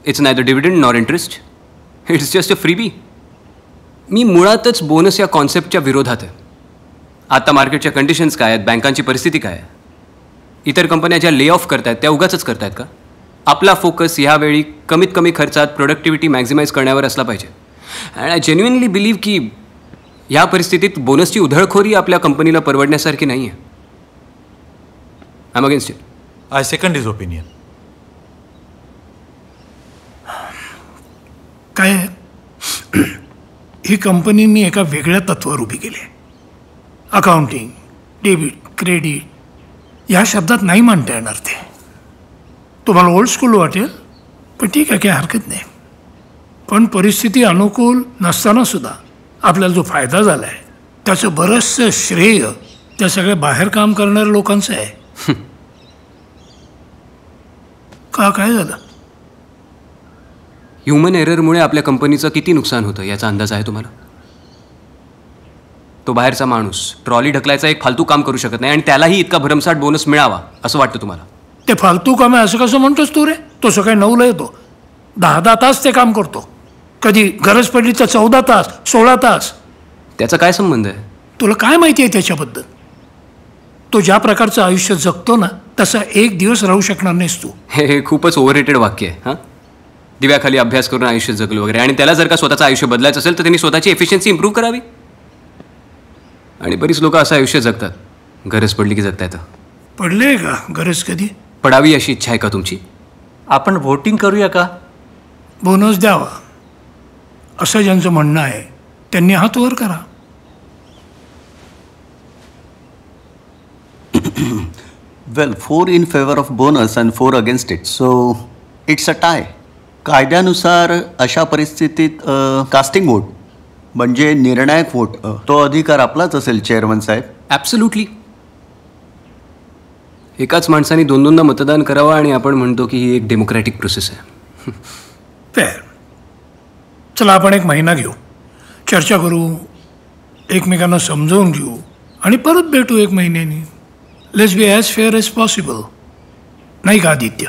It's neither dividend nor interest. It's just a freebie. मी मुळातच bonus या कॉन्सेप्टच्या विरोधात आहे. आता मार्केटच्या कंडिशन्स काय आहेत, बँकांची परिस्थिती काय आहे, इतर कंपन्या ज्या ले ऑफ करतायत त्या उगाचच करतायत का? आपला फोकस ह्यावेळी कमीत कमी खर्चात प्रोडक्टिव्हिटी मॅक्झिमाइज करण्यावर असला पाहिजे. अँड आय जेन्युइनली बिलीव्ह की ह्या परिस्थितीत बोनसची उधळखोरी आपल्या कंपनीला परवडण्यासारखी नाही आहे. I am against it. I second his opinion. काय ही कंपनी मी एका वेगळ्या तत्वावर उभी केली आहे. अकाउंटिंग, डेबिट, क्रेडिट या शब्दात नाही मांडता येणार ते. तुम्हाला ओल्ड स्कूल वाटेल, पण ठीक आहे, काही हरकत नाही. पण परिस्थिती अनुकूल नसताना सुद्धा आपल्याला जो फायदा झाला आहे त्याचं बरंचसं श्रेय त्या सगळ्या बाहेर काम करणाऱ्या लोकांचं आहे. काय झालं? ह्युमन एररमुळे आपल्या कंपनीचं किती नुकसान होतं याचा अंदाज आहे तुम्हाला? तो बाहेरचा माणूस ट्रॉली ढकलायचा एक फालतू काम करू शकत नाही आणि त्यालाही इतका भरमसाठ बोनस मिळावा असं वाटतं तुम्हाला? ते फालतू काम आहे असं कसं म्हणतोस तू रे? तो सकाळी 9ला येतो, 10 तास ते काम करतो, कधी गरज पडली तर 14 तास, 16 तास. त्याचा काय संबंध आहे? तुला काय माहिती आहे त्याच्याबद्दल? तो ज्या प्रकारचं आयुष्य जगतो ना तसा एक दिवस राहू शकणार नाहीस तू. हे खूपच ओव्हररेटेड वाक्य आहे. हां, दिव्याखाली अभ्यास करून आयुष्य जगलो वगैरे. आणि त्याला जर का स्वतःचं आयुष्य बदलायचं असेल तर त्यांनी स्वतःची एफिशियन्सी इम्प्रूव्ह करावी. आणि बरीच लोक असं आयुष्य जगतात, गरज पडली की जगता येतं. पडले का गरज? कधी पडावी अशी इच्छा आहे का तुमची? आपण व्होटिंग करूया का? बोनस द्यावा असं ज्यांचं म्हणणं आहे त्यांनी हात वर करा. वेल, 4 in favor of bonus and 4 against it. So it's a tie. कायद्यानुसार अशा परिस्थितीत कास्टिंग वोट म्हणजे निर्णायक वोट, तो अधिकार आपलाच असेल चेअरमन साहेब. ॲब्सोल्युटली. एकाच माणसाने 2-2दा मतदान करावं आणि आपण म्हणतो की ही एक डेमोक्रॅटिक प्रोसेस आहे. फेअर. चला आपण एक महिना घेऊ, चर्चा करू, एकमेकांना समजावून घेऊ आणि परत भेटू 1 महिन्यानी. Let's be as fair as possible. नाही का आदित्य?